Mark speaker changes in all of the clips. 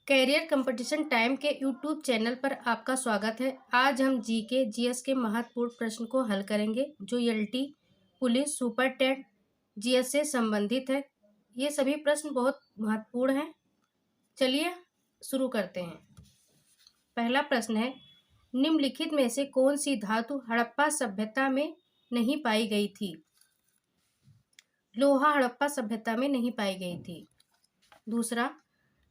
Speaker 1: Career competition time के YouTube channel पर आपका स्वागत है। आज हम जीके जीएस के महत्वपूर्ण प्रश्न को हल करेंगे जो LT, police, super TET, GS से संबंधित है। ये सभी प्रश्न बहुत महत्वपूर्ण हैं। चलिए शुरू करते हैं। पहला प्रश्न है, निम्नलिखित में से कौन सी धातु हड़प्पा सभ्यता में नहीं पाई गई थी? लोहा हड़प्पा सभ्यता में नहीं पाई गई थी। दूसरा,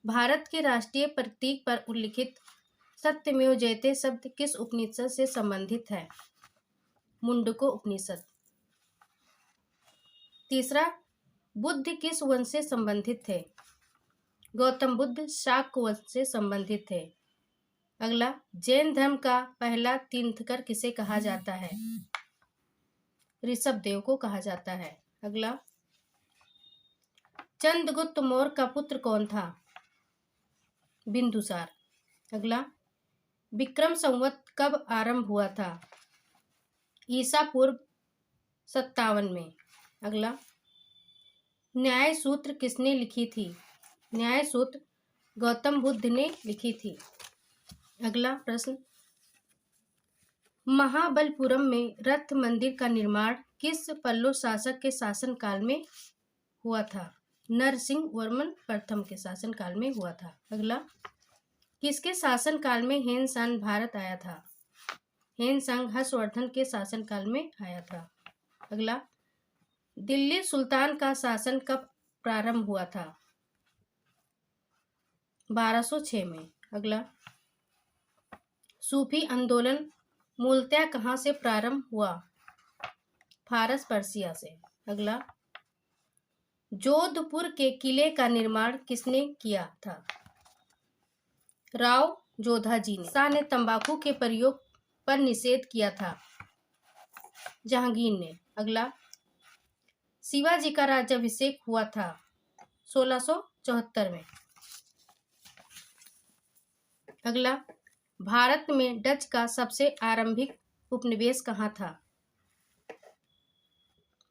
Speaker 1: भारत के राष्ट्रीय प्रतीक पर उल्लिखित सत्यमेव जयते शब्द किस उपनिषद से संबंधित है? मुंडको उपनिषद। तीसरा, बुद्ध किस वंश से संबंधित थे? गौतम बुद्ध शाक्य वंश से संबंधित थे। अगला, जैन धर्म का पहला तीर्थंकर किसे कहा जाता है? ऋषभ देव को कहा जाता है। अगला, चंद्रगुप्त मौर्य का पुत्र कौन था? बिंदुसार। अगला, विक्रम संवत कब आरंभ हुआ था? ईसा पूर्व 57 में। अगला, न्याय सूत्र किसने लिखी थी? न्याय सूत्र गौतम बुद्ध ने लिखी थी। अगला प्रश्न, महाबलपुरम में रथ मंदिर का निर्माण किस पल्लव शासक के शासनकाल में हुआ था? नरसिंह वर्मन प्रथम के शासनकाल में हुआ था। अगला, किसके शासनकाल में हेनसांग भारत आया था? हेनसांग हर्षवर्धन के शासनकाल में आया था। अगला, दिल्ली सुल्तान का शासन कब प्रारंभ हुआ था? 1206 में। अगला, सूफी आंदोलन मूलतः कहाँ से प्रारंभ हुआ? फारस पर्सिया से। अगला, जोधपुर के किले का निर्माण किसने किया था? राव जोधाजी ने। शाह ने तंबाकू के प्रयोग पर निषेध किया था? जहांगीर ने। अगला, शिवाजी का राज्याभिषेक हुआ था 1674 में। अगला, भारत में डच का सबसे आरंभिक उपनिवेश कहाँ था?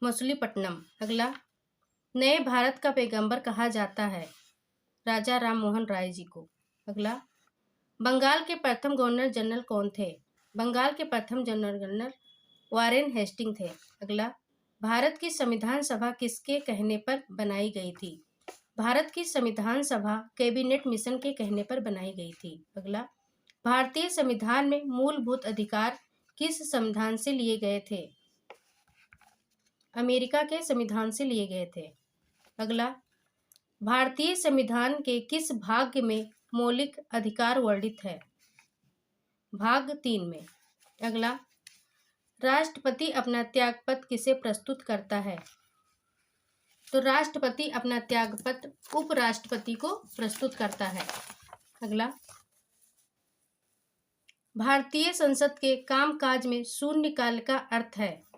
Speaker 1: मछलीपट्टनम। अगला, नए भारत का पैगंबर कहा जाता है? राजा राम मोहन राय जी को। अगला, बंगाल के प्रथम गवर्नर जनरल कौन थे? बंगाल के प्रथम जनरल वारेन हेस्टिंग थे। अगला, भारत की संविधान सभा किसके कहने पर बनाई गई थी? भारत की संविधान सभा कैबिनेट मिशन के कहने पर बनाई गई थी। अगला, भारतीय संविधान में मूलभूत अधिकार किस संविधान से लिए गए थे? अमेरिका के संविधान से लिए गए थे। अगला, भारतीय संविधान के किस भाग में मौलिक अधिकार वर्णित है? भाग 3 में। अगला, राष्ट्रपति अपना त्यागपत्र किसे प्रस्तुत करता है? तो राष्ट्रपति अपना त्यागपत्र उपराष्ट्रपति को प्रस्तुत करता है। अगला, भारतीय संसद के कामकाज में शून्यकाल का अर्थ है?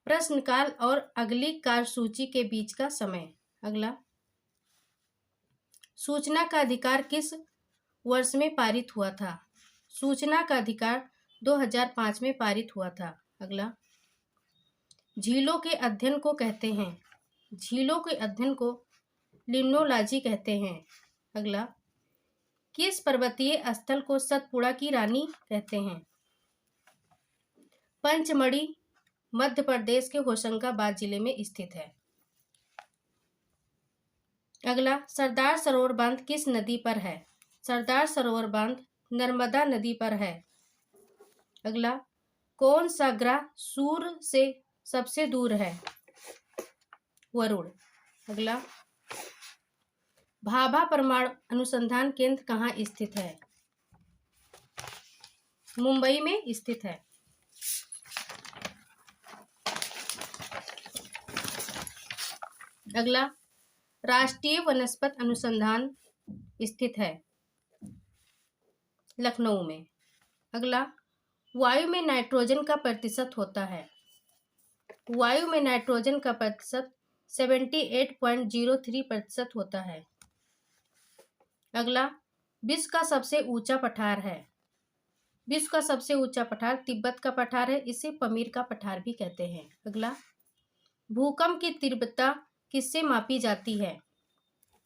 Speaker 1: प्रश्नकाल और अगली कार्यसूची के बीच का समय। अगला, सूचना का अधिकार किस वर्ष में पारित हुआ था? सूचना का अधिकार 2005 में पारित हुआ था। अगला, झीलों के अध्ययन को कहते हैं? झीलों के अध्ययन को लिम्नोलॉजी कहते हैं। अगला, किस पर्वतीय स्थल को सतपुड़ा की रानी कहते हैं? पंचमढ़ी मध्य प्रदेश के होशंगाबाद जिले में स्थित है। अगला, सरदार सरोवर बांध किस नदी पर है? सरदार सरोवर बांध नर्मदा नदी पर है। अगला, कौन सा ग्रह सूर्य से सबसे दूर है? वरुण। अगला, भाभा परमाणु अनुसंधान केंद्र कहाँ स्थित है? मुंबई में स्थित है। अगला, राष्ट्रीय वनस्पति अनुसंधान स्थित है लखनऊ में। अगला, वायु में नाइट्रोजन का प्रतिशत होता है? वायु में नाइट्रोजन का प्रतिशत 78.03% होता है। अगला, विश्व का सबसे ऊंचा पठार है? विश्व का सबसे ऊंचा पठार तिब्बत का पठार है, इसे पमीर का पठार भी कहते हैं। अगला, भूकंप की तीव्रता किससे मापी जाती है?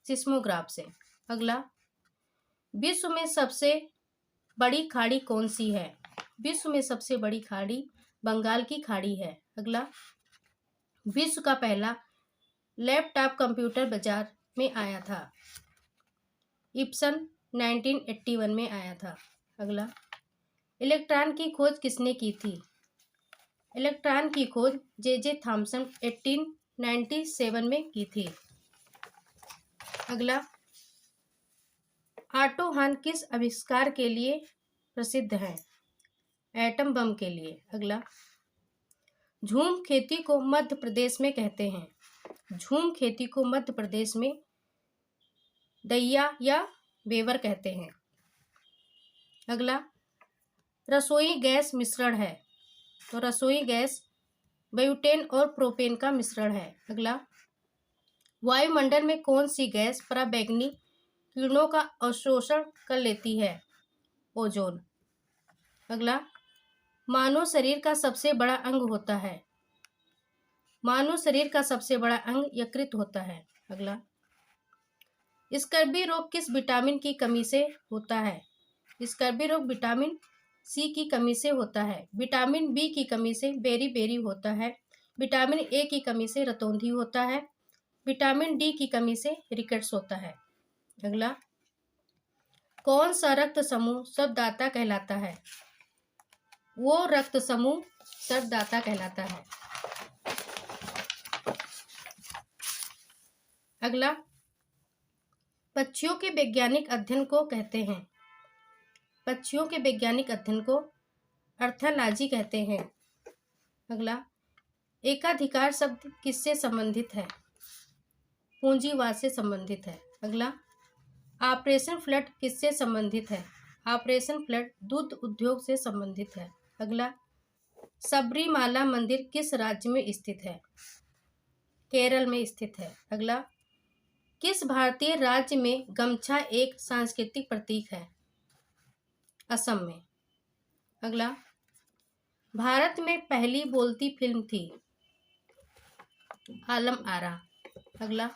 Speaker 1: सिस्मोग्राफ से। अगला, विश्व में सबसे बड़ी खाड़ी कौन सी है? विश्व में सबसे बड़ी खाड़ी बंगाल की खाड़ी है। अगला, विश्व का पहला लैपटॉप कंप्यूटर बाजार में आया था। इप्सन 1981 में आया था। अगला, इलेक्ट्रॉन की खोज किसने की थी? इलेक्ट्रॉन की खोज जे थॉमसन 1897 में की थी। अगला, ऑटो हॉर्न किस आविष्कार के लिए प्रसिद्ध है? एटम बम के लिए। अगला, झूम खेती को मध्य प्रदेश में कहते हैं। झूम खेती को मध्य प्रदेश में दैया या वेवर कहते हैं। अगला, रसोई गैस मिश्रण है, तो रसोई गैस ब्यूटेन और प्रोपेन का मिश्रण है। अगला, वायुमंडल में कौन सी गैस पराबैंगनी किरणों का अवशोषण कर लेती है? ओजोन। अगला, मानव शरीर का सबसे बड़ा अंग होता है। मानव शरीर का सबसे बड़ा अंग यकृत होता है। अगला, स्कर्वी रोग किस विटामिन की कमी से होता है? स्कर्वी रोग विटामिन सी की कमी से होता है। विटामिन बी की कमी से बेरी होता है। विटामिन ए की कमी से रतौंधी होता है। विटामिन डी की कमी से रिकेट्स होता है। अगला, कौन सा रक्त समूह शवदाता कहलाता है? वो रक्त समूह शवदाता कहलाता है। अगला, पक्षियों के वैज्ञानिक अध्ययन को कहते हैं। पक्षियों के वैज्ञानिक अध्ययन को ऑर्थोलॉजी कहते हैं। अगला, एकाधिकार शब्द किससे संबंधित है? पूंजीवाद से संबंधित है। अगला, ऑपरेशन फ्लड किससे संबंधित है? ऑपरेशन फ्लड दूध उद्योग से संबंधित है। अगला, सबरीमाला मंदिर किस राज्य में स्थित है? केरल में स्थित है। अगला, किस भारतीय राज्य में गमछा एक सांस्कृतिक प्रतीक है? असम में। अगला, भारत में पहली बोलती फिल्म थी। आलम आरा। अगला,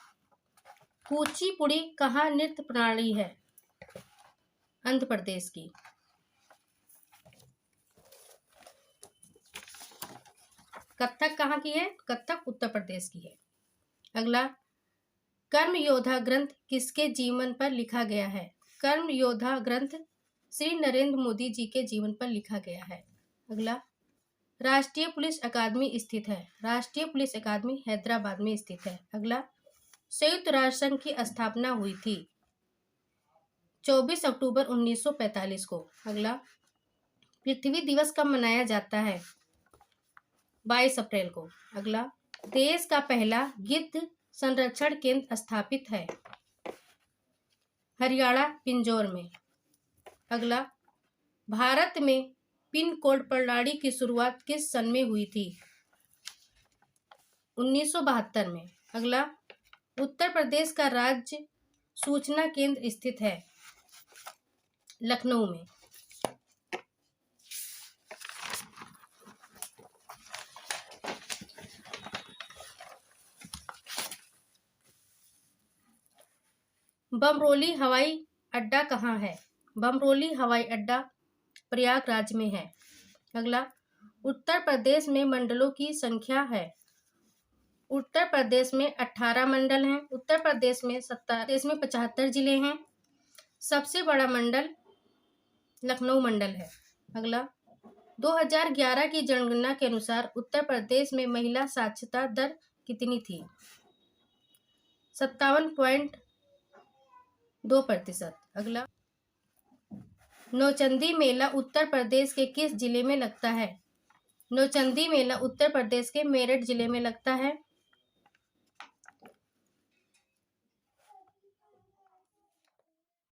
Speaker 1: कुचिपुड़ी कहाँ नृत्य प्रणाली है? आंध्र प्रदेश की। कथक कहाँ की है? कथक उत्तर प्रदेश की है। अगला, कर्म योद्धा ग्रंथ किसके जीवन पर लिखा गया है? कर्म योद्धा ग्रंथ श्री नरेंद्र मोदी जी के जीवन पर लिखा गया है। अगला, राष्ट्रीय पुलिस अकादमी स्थित है। राष्ट्रीय पुलिस अकादमी हैदराबाद में स्थित है। अगला, संयुक्त राष्ट्र संघ की स्थापना हुई थी 24 अक्टूबर 1945 को। अगला, पृथ्वी दिवस कब मनाया जाता है? 22 अप्रैल को। अगला, देश का पहला गिद्ध संरक्षण केंद्र स्थापित है हरियाणा पिंजौर में। अगला, भारत में पिन कोड प्रणाली की शुरुआत किस सन में हुई थी? 1972 में। अगला, उत्तर प्रदेश का राज्य सूचना केंद्र स्थित है लखनऊ में। बमरोली हवाई अड्डा कहाँ है? बमरोली हवाई अड्डा प्रयागराज में है। अगला, उत्तर प्रदेश में मंडलों की संख्या है। उत्तर प्रदेश में 18 मंडल हैं। उत्तर प्रदेश में 75 जिले हैं। सबसे बड़ा मंडल लखनऊ मंडल है। अगला, 2011 की जनगणना के अनुसार उत्तर प्रदेश में महिला साक्षरता दर कितनी थी? 57.2%। अगला, नौचंदी मेला उत्तर प्रदेश के किस जिले में लगता है? नौचंदी मेला उत्तर प्रदेश के मेरठ जिले में लगता है।